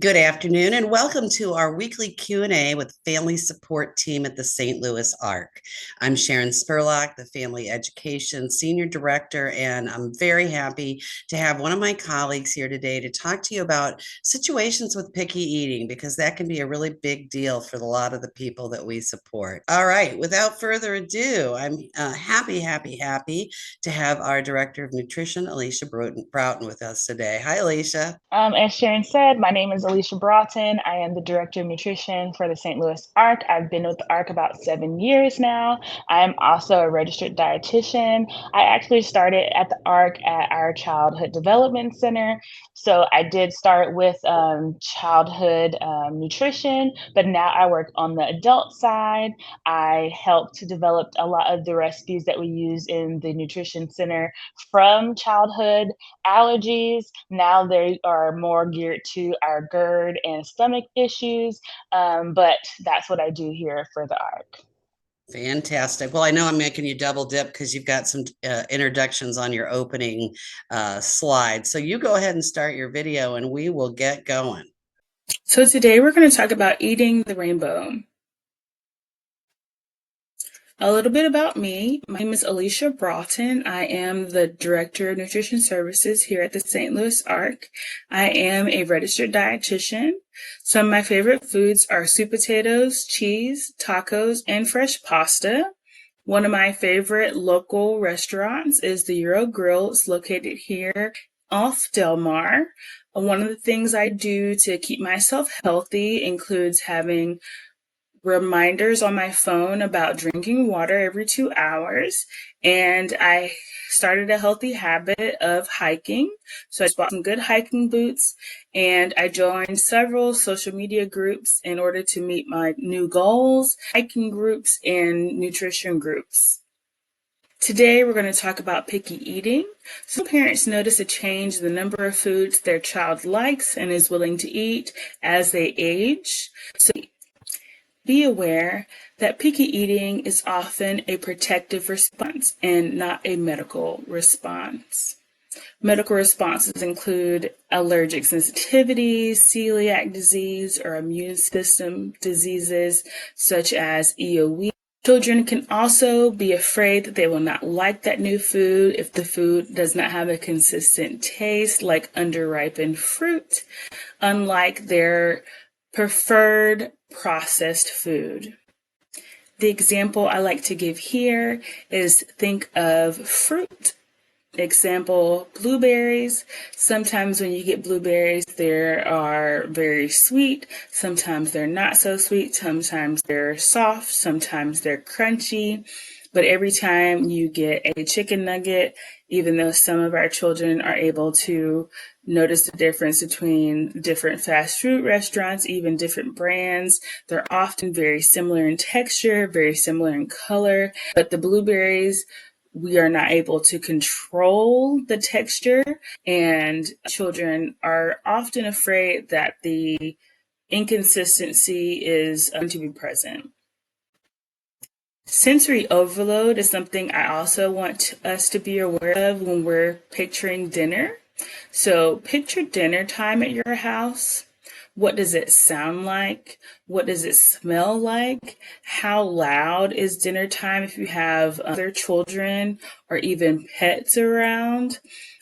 Good afternoon and welcome to our weekly Q&A with Family Support Team at the St. Louis Arc. I'm Sharon Spurlock, the Family Education Senior Director, and I'm very happy to have one of my colleagues here today to talk to you about situations with picky eating, because that can be a really big deal for a lot of the people that we support. All right, without further ado, I'm happy to have our Director of Nutrition, Alicia Broughton, with us today. Hi, Alicia. As Sharon said, my name is Alicia Broughton. I am the Director of Nutrition for the St. Louis Arc. I've been with the Arc about 7 years now. I am also a registered dietitian. I actually started at the Arc at our Childhood Development Center. So I did start with childhood nutrition, but now I work on the adult side. I helped to develop a lot of the recipes that we use in the nutrition center from childhood allergies. Now they are more geared to our GERD and stomach issues, but that's what I do here for the ARC. Fantastic. Well, I know I'm making you double dip because you've got some introductions on your opening slide. So you go ahead and start your video and we will get going. So today we're going to talk about eating the rainbow. A little bit about me. My name is Alicia Broughton. I am the Director of Nutrition Services here at the St. Louis Arc. I am a registered dietitian. Some of my favorite foods are sweet potatoes, cheese, tacos, and fresh pasta. One of my favorite local restaurants is the Euro Grill. It's located here off Del Mar. One of the things I do to keep myself healthy includes having reminders on my phone about drinking water every 2 hours. And I started a healthy habit of hiking. So I bought some good hiking boots and I joined several social media groups in order to meet my new goals, hiking groups and nutrition groups. Today, we're going to talk about picky eating. Some parents notice a change in the number of foods their child likes and is willing to eat as they age. So be aware that picky eating is often a protective response and not a medical response. Medical responses include allergic sensitivities, celiac disease, or immune system diseases such as EOE. Children can also be afraid that they will not like that new food if the food does not have a consistent taste, like underripened fruit, unlike their preferred processed food. The example I like to give here is think of fruit. Example, blueberries. Sometimes when you get blueberries, they are very sweet. Sometimes they're not so sweet. Sometimes they're soft. Sometimes they're crunchy. But every time you get a chicken nugget, even though some of our children are able to notice the difference between different fast food restaurants, even different brands, they're often very similar in texture, very similar in color. But the blueberries, we are not able to control the texture, and children are often afraid that the inconsistency is going to be present. Sensory overload is something I also want us to be aware of when we're picturing dinner. So picture dinner time at your house. What does it sound like? What does it smell like? How loud is dinner time if you have other children or even pets around?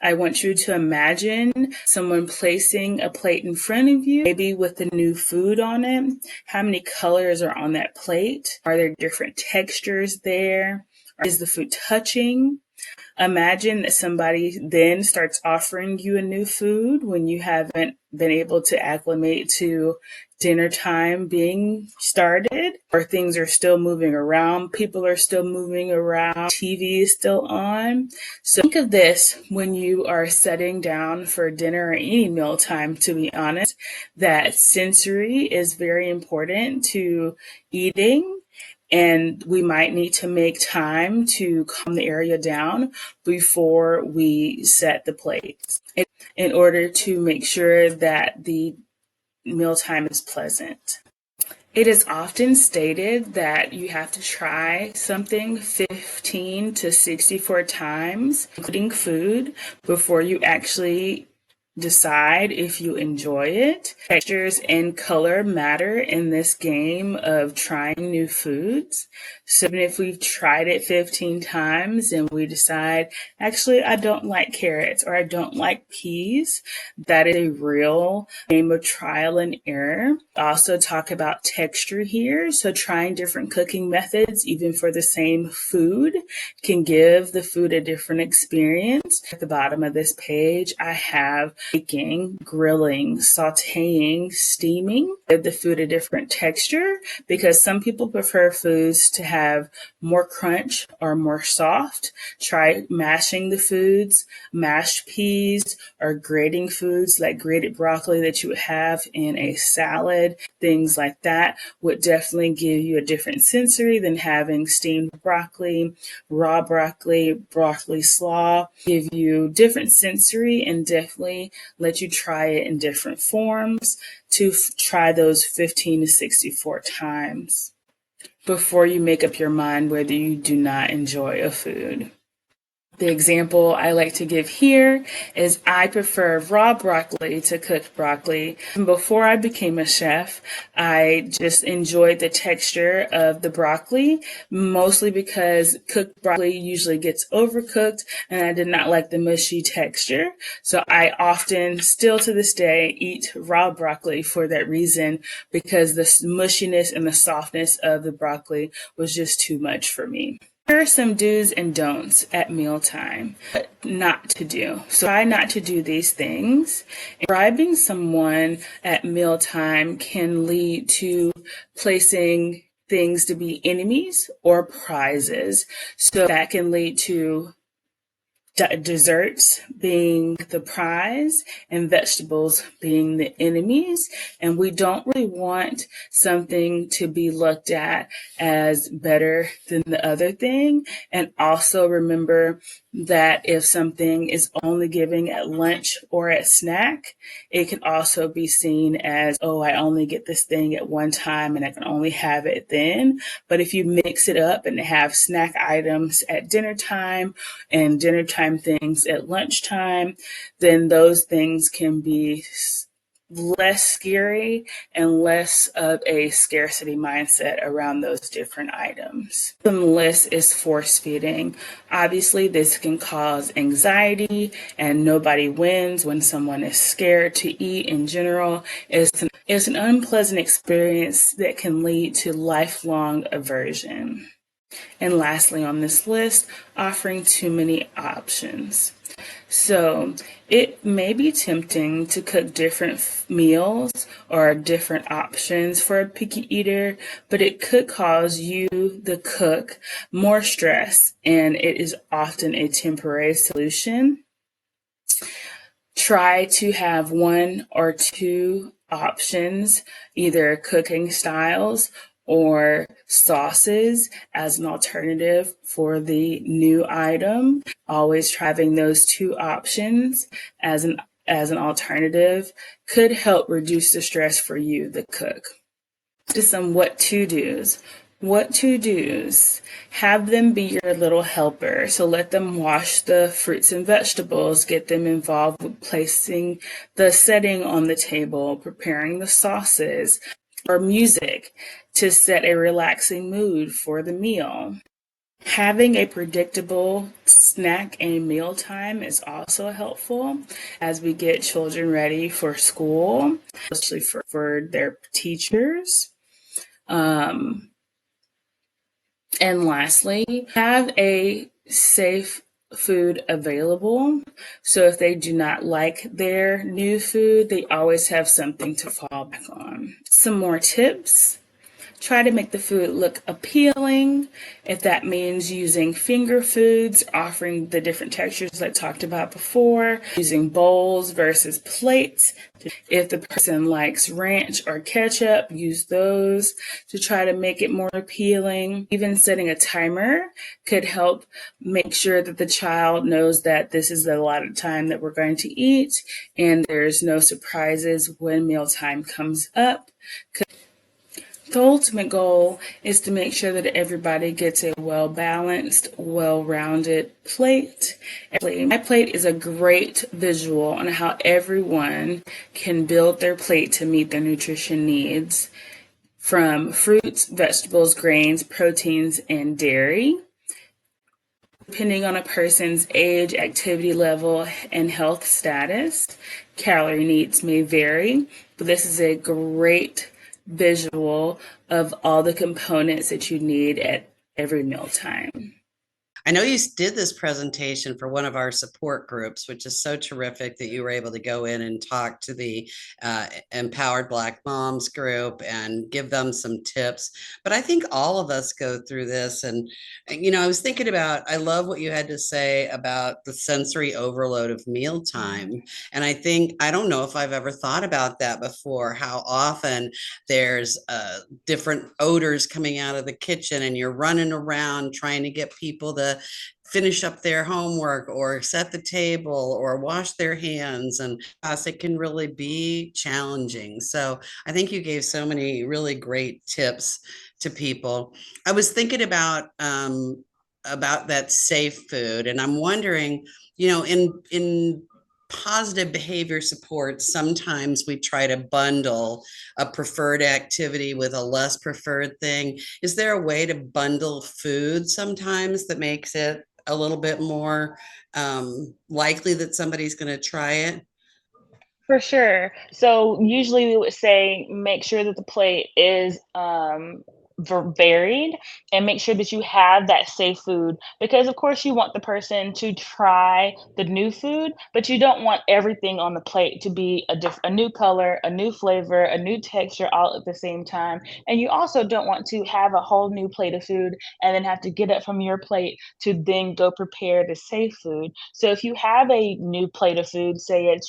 I want you to imagine someone placing a plate in front of you, maybe with the new food on it. How many colors are on that plate? Are there different textures there? Is the food touching? Imagine that somebody then starts offering you a new food when you haven't been able to acclimate to dinner time being started, or things are still moving around, people are still moving around, TV is still on. So think of this when you are sitting down for dinner or any mealtime, to be honest, that sensory is very important to eating. And we might need to make time to calm the area down before we set the plates in order to make sure that the mealtime is pleasant. It is often stated that you have to try something 15 to 64 times, including food, before you actually decide if you enjoy it. Textures and color matter in this game of trying new foods. So even if we've tried it 15 times and we decide, actually, I don't like carrots or I don't like peas, that is a real game of trial and error. Also talk about texture here. So trying different cooking methods, even for the same food, can give the food a different experience. At the bottom of this page, I have baking, grilling, sauteing, steaming, give the food a different texture because some people prefer foods to have more crunch or more soft. Try mashing the foods, mashed peas, or grating foods like grated broccoli that you would have in a salad. Things like that would definitely give you a different sensory than having steamed broccoli, raw broccoli, broccoli slaw, give you different sensory and definitely let you try it in different forms to try those 15 to 64 times before you make up your mind whether you do not enjoy a food. The example I like to give here is I prefer raw broccoli to cooked broccoli. Before I became a chef, I just enjoyed the texture of the broccoli, mostly because cooked broccoli usually gets overcooked and I did not like the mushy texture. So I often, still to this day, eat raw broccoli for that reason because the mushiness and the softness of the broccoli was just too much for me. Here are some do's and don'ts at mealtime. What not to do. So try not to do these things. Bribing someone at mealtime can lead to placing things to be enemies or prizes. So that can lead to desserts being the prize and vegetables being the enemies. And we don't really want something to be looked at as better than the other thing. And also remember that if something is only giving at lunch or at snack, it can also be seen as, oh, I only get this thing at one time and I can only have it then. But if you mix it up and have snack items at dinner time and dinner time things at lunchtime, then those things can be less scary and less of a scarcity mindset around those different items. The list is force feeding. Obviously, this can cause anxiety and nobody wins when someone is scared to eat in general. It's an unpleasant experience that can lead to lifelong aversion. And lastly on this list, offering too many options. So it may be tempting to cook different meals or different options for a picky eater, but it could cause you, the cook, more stress, and it is often a temporary solution. Try to have one or two options, either cooking styles or sauces as an alternative for the new item. Always having those two options as an alternative could help reduce the stress for you, the cook. To some what to do's. What to do's? Have them be your little helper. So let them wash the fruits and vegetables, get them involved with placing the setting on the table, preparing the sauces, or music to set a relaxing mood for the meal. Having a predictable snack and meal time is also helpful as we get children ready for school, especially for their teachers. And lastly, have a safe food available. So if they do not like their new food, they always have something to fall back on. Some more tips. Try to make the food look appealing. If that means using finger foods, offering the different textures I talked about before, using bowls versus plates. If the person likes ranch or ketchup, use those to try to make it more appealing. Even setting a timer could help make sure that the child knows that this is the allotted time that we're going to eat and there's no surprises when mealtime comes up. The ultimate goal is to make sure that everybody gets a well-balanced, well-rounded plate. My plate is a great visual on how everyone can build their plate to meet their nutrition needs, from fruits, vegetables, grains, proteins, and dairy. Depending on a person's age, activity level, and health status, calorie needs may vary, but this is a great visual of all the components that you need at every mealtime. I know you did this presentation for one of our support groups, which is so terrific that you were able to go in and talk to the Empowered Black Moms group and give them some tips. But I think all of us go through this. And, I was thinking about, I love what you had to say about the sensory overload of mealtime. And I don't know if I've ever thought about that before, how often there's different odors coming out of the kitchen and you're running around trying to get people to finish up their homework or set the table or wash their hands, and it can really be challenging. So I think you gave so many really great tips to people. I was thinking about that safe food, and I'm wondering, in positive behavior support, sometimes we try to bundle a preferred activity with a less preferred thing. Is there a way to bundle food sometimes that makes it a little bit more likely that somebody's going to try it? For sure. So usually we would say make sure that the plate is varied, and make sure that you have that safe food, because of course you want the person to try the new food, but you don't want everything on the plate to be a new color, a new flavor, a new texture all at the same time. And you also don't want to have a whole new plate of food and then have to get up from your plate to then go prepare the safe food. So if you have a new plate of food, say it's,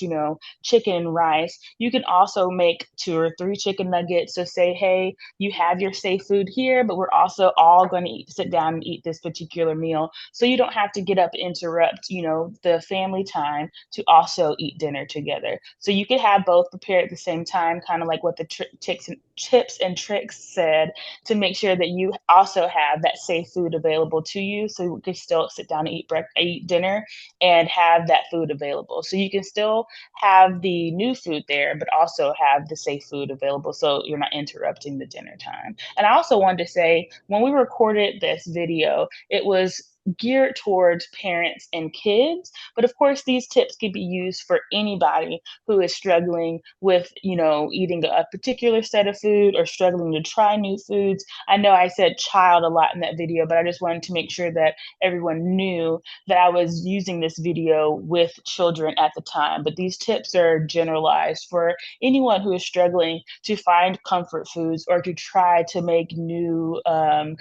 chicken and rice, you can also make 2 or 3 chicken nuggets. So say, hey, you have your safe food here, but we're also all going to sit down and eat this particular meal. So you don't have to get up and interrupt, the family time to also eat dinner together. So you could have both prepared at the same time, kind of like what the tips and tricks said, to make sure that you also have that safe food available to you. So you can still sit down and eat dinner and have that food available. So you can still have the new food there, but also have the safe food available so you're not interrupting the dinner time. And I also wanted to say, when we recorded this video, it was geared towards parents and kids, but of course these tips could be used for anybody who is struggling with, eating a particular set of food or struggling to try new foods. I know I said child a lot in that video, but I just wanted to make sure that everyone knew that I was using this video with children at the time. But these tips are generalized for anyone who is struggling to find comfort foods or to try to make new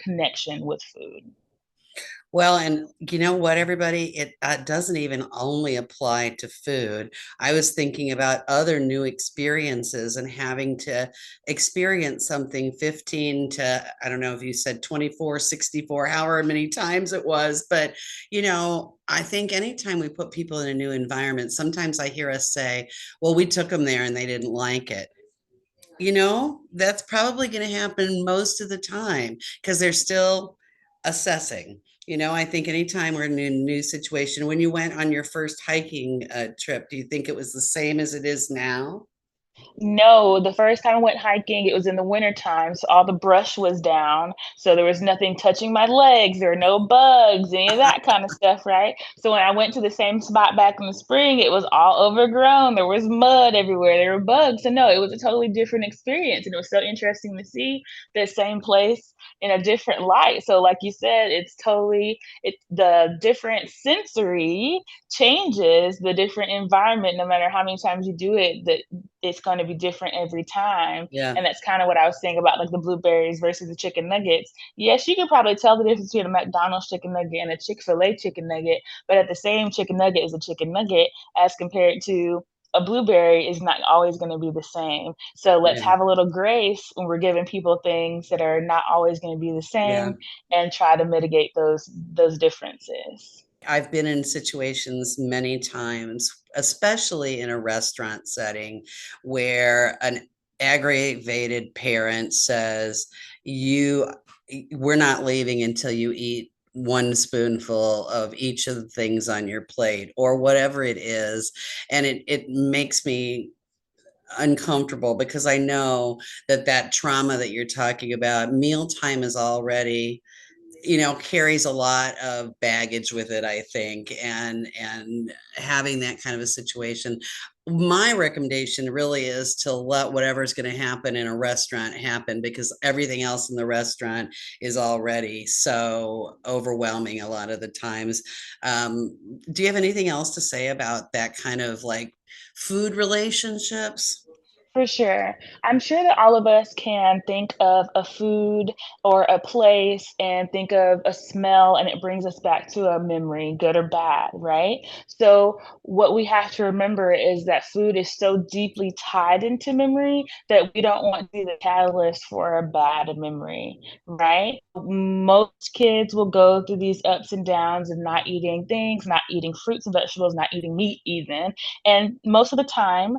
connection with food. Well, and you know what, everybody, it doesn't even only apply to food. I was thinking about other new experiences and having to experience something 15 to, I don't know if you said 24, 64, however many times it was. But, I think anytime we put people in a new environment, sometimes I hear us say, well, we took them there and they didn't like it. That's probably going to happen most of the time because they're still assessing. I think anytime we're in a new situation, when you went on your first hiking trip, do you think it was the same as it is now? No, the first time I went hiking, it was in the wintertime, so all the brush was down, so there was nothing touching my legs, there were no bugs, any of that kind of stuff, right? So when I went to the same spot back in the spring, it was all overgrown, there was mud everywhere, there were bugs. So no, it was a totally different experience, and it was so interesting to see the same place in a different light. So like you said, the different sensory changes the different environment no matter how many times you do it, that it's going to be different every time. Yeah. And that's kind of what I was saying about like the blueberries versus the chicken nuggets. Yes, you can probably tell the difference between a McDonald's chicken nugget and a Chick-fil-A chicken nugget, but at the same chicken nugget is a chicken nugget as compared to a blueberry is not always going to be the same. So let's Yeah. have a little grace when we're giving people things that are not always going to be the Yeah. same, and try to mitigate those differences. I've been in situations many times, especially in a restaurant setting, where aggravated parent says, we're not leaving until you eat one spoonful of each of the things on your plate or whatever it is. And it makes me uncomfortable because I know that trauma that you're talking about, mealtime is already, carries a lot of baggage with it, I think, and having that kind of a situation. My recommendation really is to let whatever's going to happen in a restaurant happen, because everything else in the restaurant is already so overwhelming a lot of the times. Do you have anything else to say about that kind of like food relationships? For sure. I'm sure that all of us can think of a food or a place and think of a smell, and it brings us back to a memory, good or bad, right? So, what we have to remember is that food is so deeply tied into memory that we don't want to be the catalyst for a bad memory, right? Most kids will go through these ups and downs of not eating things, not eating fruits and vegetables, not eating meat, even. And most of the time,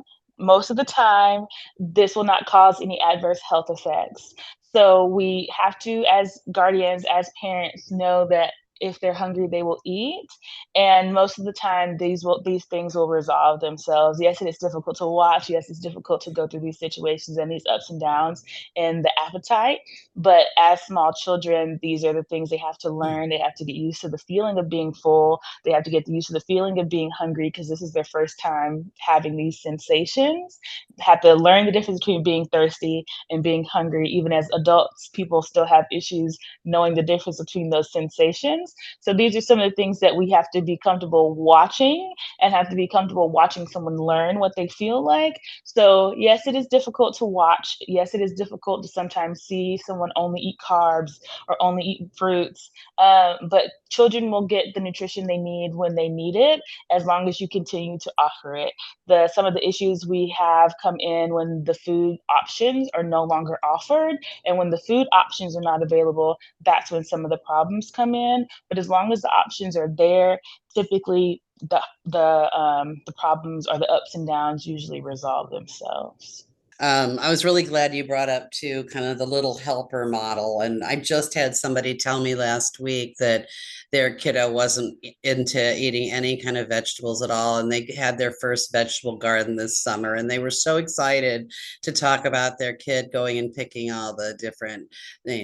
this will not cause any adverse health effects. So we have to, as guardians, as parents, know that if they're hungry, they will eat. And most of the time, these things will resolve themselves. Yes, it is difficult to watch. Yes, it's difficult to go through these situations and these ups and downs in the appetite. But as small children, these are the things they have to learn. They have to get used to the feeling of being full. They have to get used to the feeling of being hungry, because this is their first time having these sensations. Have to learn the difference between being thirsty and being hungry. Even as adults, people still have issues knowing the difference between those sensations. So these are some of the things that we have to be comfortable watching, and have to be comfortable watching someone learn what they feel like. So yes, it is difficult to watch. Yes, it is difficult to sometimes see someone only eat carbs or only eat fruits. But children will get the nutrition they need when they need it, as long as you continue to offer it. Some of the issues we have come in when the food options are no longer offered, and when the food options are not available, that's when some of the problems come in. But as long as the options are there, typically the problems or the ups and downs usually resolve themselves. I was really glad you brought up too, kind of the little helper model. And I just had somebody tell me last week that their kiddo wasn't into eating any kind of vegetables at all. And they had their first vegetable garden this summer. And they were so excited to talk about their kid going and picking all the different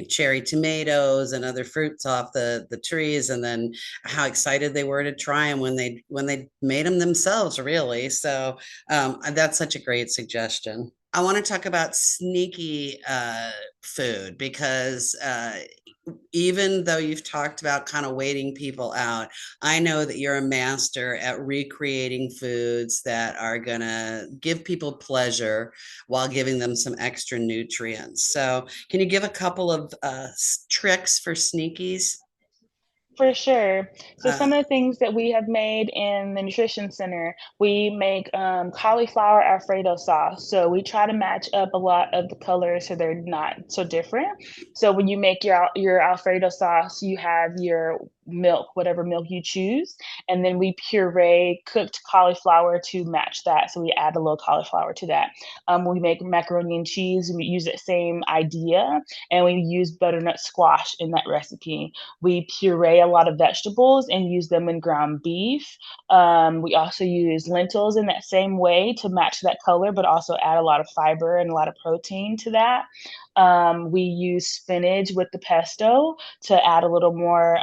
cherry tomatoes and other fruits off the trees. And then how excited they were to try them when they made them themselves, really. So that's such a great suggestion. I want to talk about sneaky food, because even though you've talked about kind of waiting people out, I know that you're a master at recreating foods that are going to give people pleasure while giving them some extra nutrients. So, can you give a couple of tricks for sneakies? For sure. So Uh, some of the things that we have made in the nutrition center, we make cauliflower Alfredo sauce. So we try to match up a lot of the colors so they're not so different. So when you make your Alfredo sauce, you have your milk, whatever milk you choose, and then we puree cooked cauliflower to match that. So we add a little cauliflower to that. We make macaroni and cheese. We use that same idea, and we use butternut squash in that recipe. We puree a lot of vegetables and use them in ground beef. We also use lentils in that same way to match that color, but also add a lot of fiber and a lot of protein to that. We use spinach with the pesto to add a little more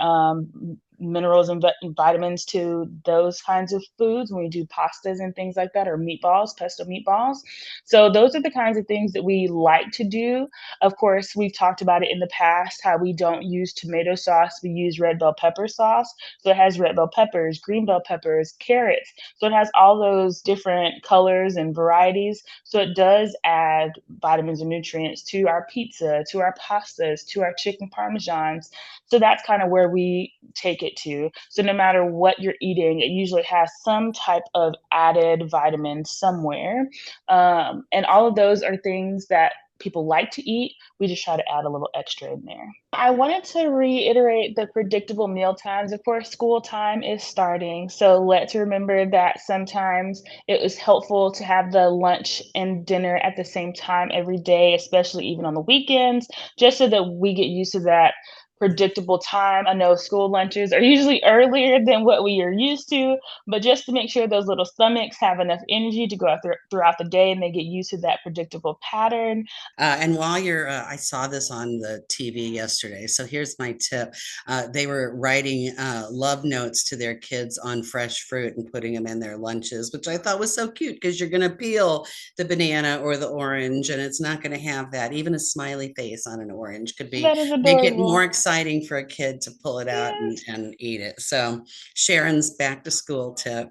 minerals and vitamins to those kinds of foods when we do pastas and things like that, or meatballs, pesto meatballs. So those are the kinds of things that we like to do. Of course, we've talked about it in the past, how we don't use tomato sauce, we use red bell pepper sauce. So it has red bell peppers, green bell peppers, carrots. So it has all those different colors and varieties. So it does add vitamins and nutrients to our pizza, to our pastas, to our chicken parmesans. So that's kind of where we take it to. So no matter what you're eating, it usually has some type of added vitamin somewhere. And all of those are things that people like to eat. We just try to add a little extra in there. I wanted to reiterate the predictable meal times. Of course, school time is starting, so let's remember that sometimes it was helpful to have the lunch and dinner at the same time every day, especially even on the weekends, just so that we get used to that predictable time. I know school lunches are usually earlier than what we are used to, but just to make sure those little stomachs have enough energy to go out there throughout the day and they get used to that predictable pattern. And while I saw this on the TV yesterday. So here's my tip. They were writing love notes to their kids on fresh fruit and putting them in their lunches, which I thought was so cute because you're going to peel the banana or the orange and it's not going to have that. Even a smiley face on an orange could be That is make it adorable. more exciting for a kid to pull it out Yes. and eat it. So Sharon's back to school tip.